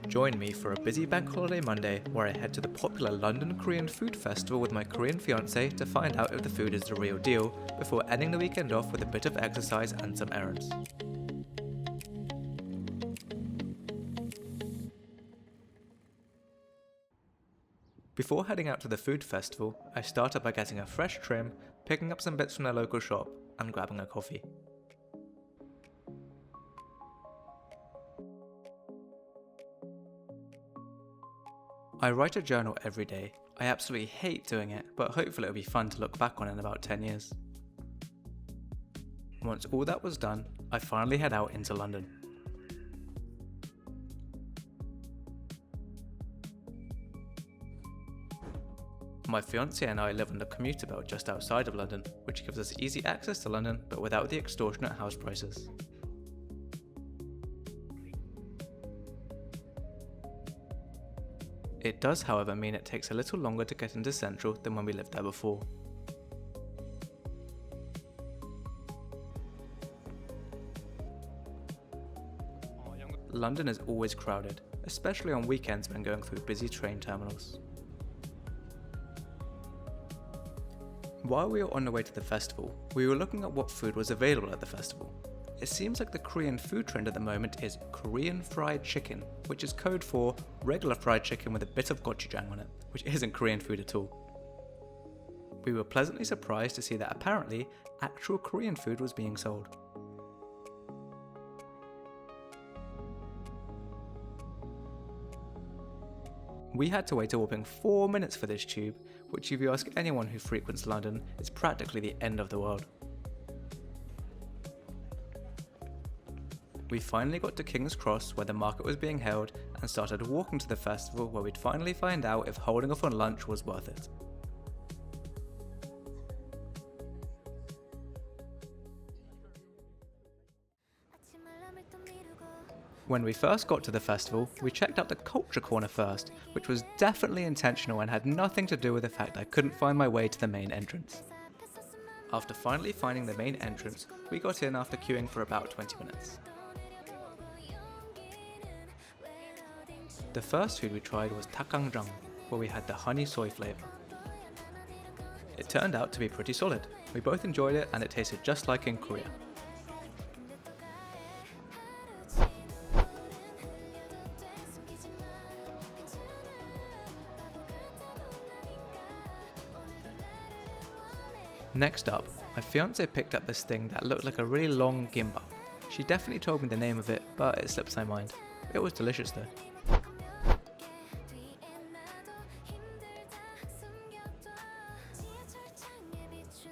Join me for a busy bank holiday Monday where I head to the popular London Korean Food Festival with my Korean fiancée to find out if the food is the real deal before ending the weekend off with a bit of exercise and some errands. Before heading out to the food festival, I started by getting a fresh trim, picking up some bits from their local shop, and grabbing a coffee. I write a journal every day. I absolutely hate doing it, but hopefully it'll be fun to look back on in about 10 years. Once all that was done, I finally head out into London. My fiancée and I live on the commuter belt just outside of London, which gives us easy access to London but without the extortionate house prices. It does, however, mean it takes a little longer to get into Central than when we lived there before. London is always crowded, especially on weekends when going through busy train terminals. While we were on the way to the festival, we were looking at what food was available at the festival. It seems like the Korean food trend at the moment is Korean fried chicken, which is code for regular fried chicken with a bit of gochujang on it, which isn't Korean food at all. We were pleasantly surprised to see that apparently actual Korean food was being sold. We had to wait a whopping 4 minutes for this tube, which if you ask anyone who frequents London, is practically the end of the world. We finally got to King's Cross where the market was being held and started walking to the festival where we'd finally find out if holding off on lunch was worth it. When we first got to the festival, we checked out the culture corner first, which was definitely intentional and had nothing to do with the fact I couldn't find my way to the main entrance. After finally finding the main entrance, we got in after queuing for about 20 minutes. The first food we tried was 닭강정, where we had the honey soy flavour. It turned out to be pretty solid. We both enjoyed it and it tasted just like in Korea. Next up, my fiancée picked up this thing that looked like a really long gimbap. She definitely told me the name of it, but it slips my mind. It was delicious though.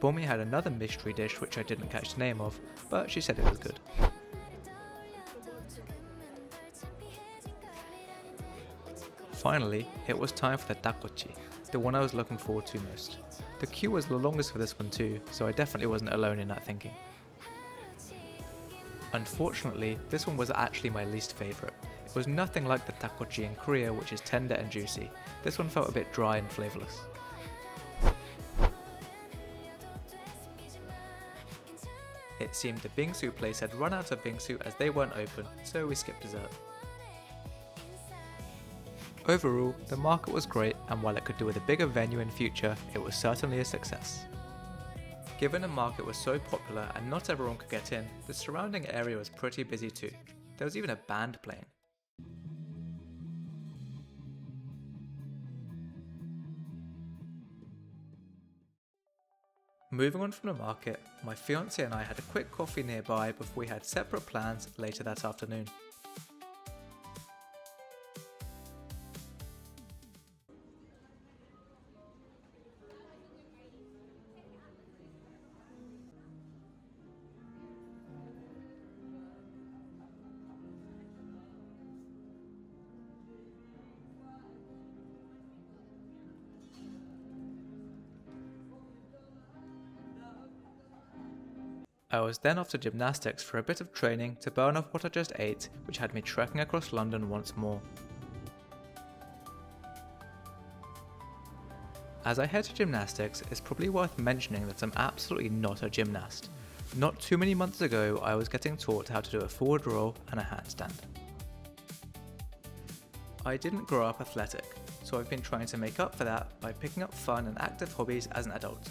Bomi had another mystery dish which I didn't catch the name of, but she said it was good. Finally, it was time for the dakgochi, the one I was looking forward to most. The queue was the longest for this one too, so I definitely wasn't alone in that thinking. Unfortunately, this one was actually my least favourite. It was nothing like the dakgochi in Korea, which is tender and juicy. This one felt a bit dry and flavourless. It seemed the bingsu place had run out of bingsu as they weren't open, so we skipped dessert. Overall, the market was great, and while it could do with a bigger venue in future, it was certainly a success. Given the market was so popular and not everyone could get in, the surrounding area was pretty busy too. There was even a band playing. Moving on from the market, my fiancée and I had a quick coffee nearby before we had separate plans later that afternoon. I was then off to gymnastics for a bit of training to burn off what I just ate, which had me trekking across London once more. As I head to gymnastics, it's probably worth mentioning that I'm absolutely not a gymnast. Not too many months ago, I was getting taught how to do a forward roll and a handstand. I didn't grow up athletic, so I've been trying to make up for that by picking up fun and active hobbies as an adult.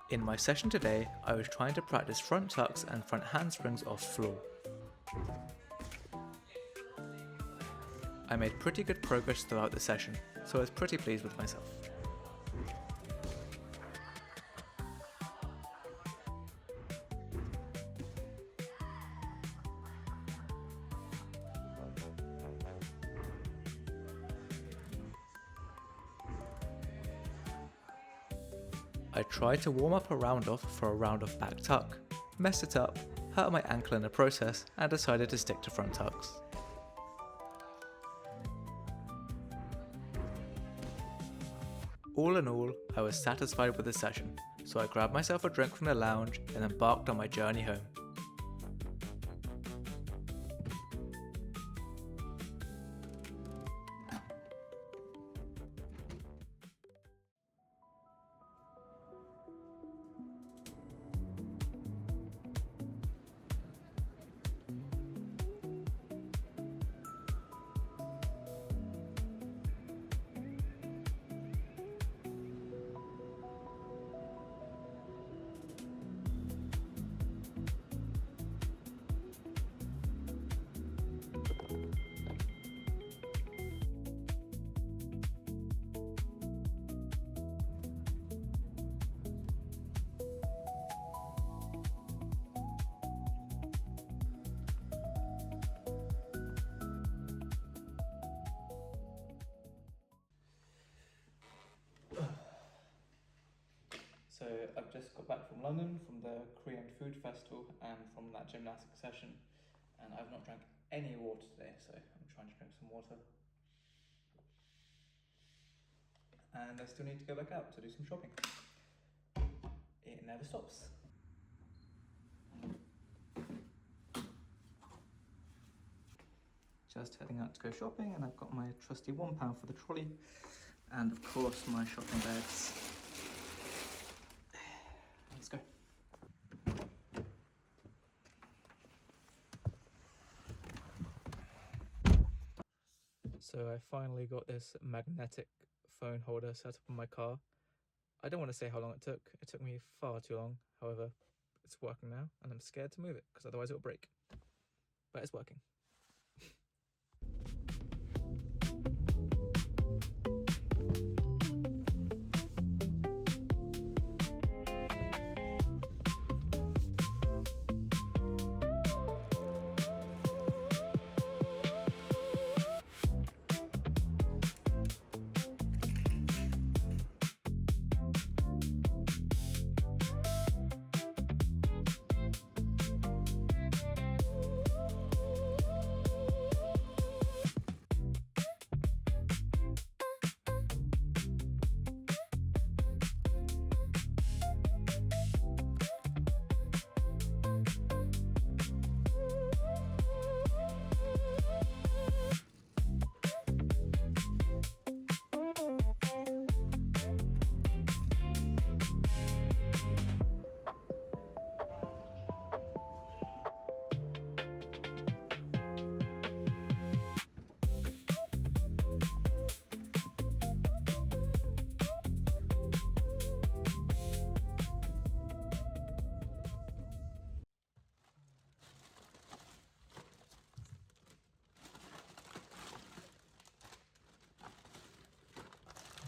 In my session today, I was trying to practice front tucks and front handsprings off floor. I made pretty good progress throughout the session, so I was pretty pleased with myself. I tried to warm up a round off for a round off back tuck, messed it up, hurt my ankle in the process, and decided to stick to front tucks. All in all, I was satisfied with the session, so I grabbed myself a drink from the lounge and embarked on my journey home. So I've just got back from London from the Korean Food Festival and from that gymnastics session, and I've not drank any water today, so I'm trying to drink some water. And I still need to go back out to do some shopping. It never stops. Just heading out to go shopping, and I've got my trusty £1 for the trolley, and of course my shopping bags. Let's go. So I finally got this magnetic phone holder set up in my car. I don't want to say how long it took. It took me far too long. However, it's working now, and I'm scared to move it because otherwise it will break. But it's working.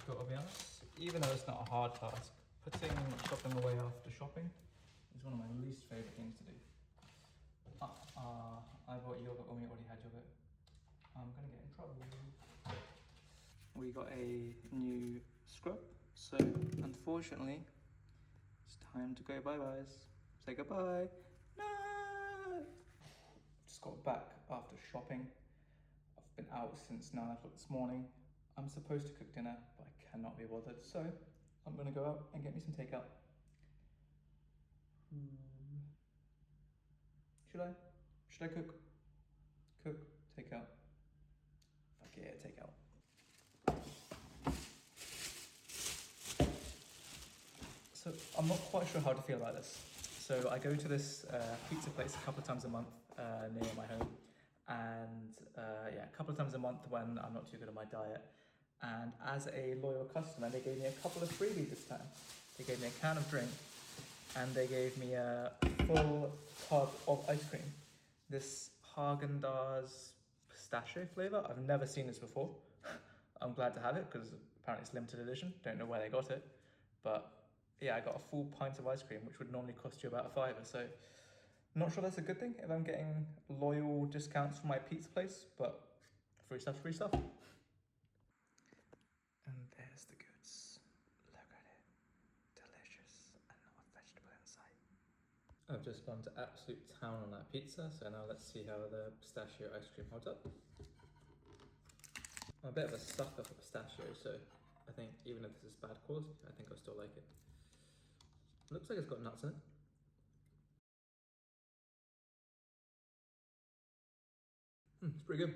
Got to be honest, even though it's not a hard task, putting shopping away after shopping is one of my least favourite things to do. I bought yogurt when we already had yogurt. I'm going to get in trouble. We got a new scrub, so unfortunately it's time to go bye-byes. Say goodbye. No! Just got back after shopping. I've been out since 9 o'clock this morning. I'm supposed to cook dinner, but I cannot be bothered, so I'm going to go out and get me some takeout. Should I? Should I cook? Cook, takeout. get it takeout. So I'm not quite sure how to feel about this. So I go to this pizza place a couple of times a month near my home, and a couple of times a month when I'm not too good at my diet. And as a loyal customer, they gave me a couple of freebies this time. They gave me a can of drink, and they gave me a full tub of ice cream. This Haagen-Dazs pistachio flavour. I've never seen this before. I'm glad to have it because apparently it's limited edition. Don't know where they got it, but yeah, I got a full pint of ice cream, which would normally cost you about £5. So not sure that's a good thing if I'm getting loyal discounts from my pizza place, but free stuff, free stuff. And there's the goods. Look at it. Delicious and not a vegetable inside. I've just gone to absolute town on that pizza, so now let's see how the pistachio ice cream holds up. I'm a bit of a sucker for pistachio, so I think even if this is bad quality, I think I'll still like it. Looks like it's got nuts in it. It's pretty good.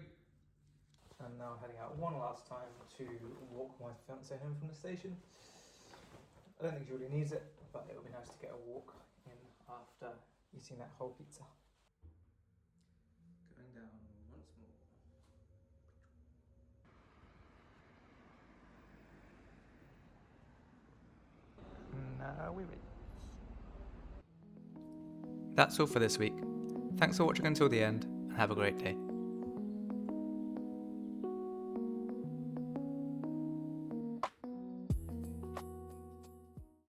I'm now heading out one last time to walk my fiancée home from the station. I don't think she really needs it, but it would be nice to get a walk in after eating that whole pizza. Going down once more. Now we reach. That's all for this week. Thanks for watching until the end, and have a great day.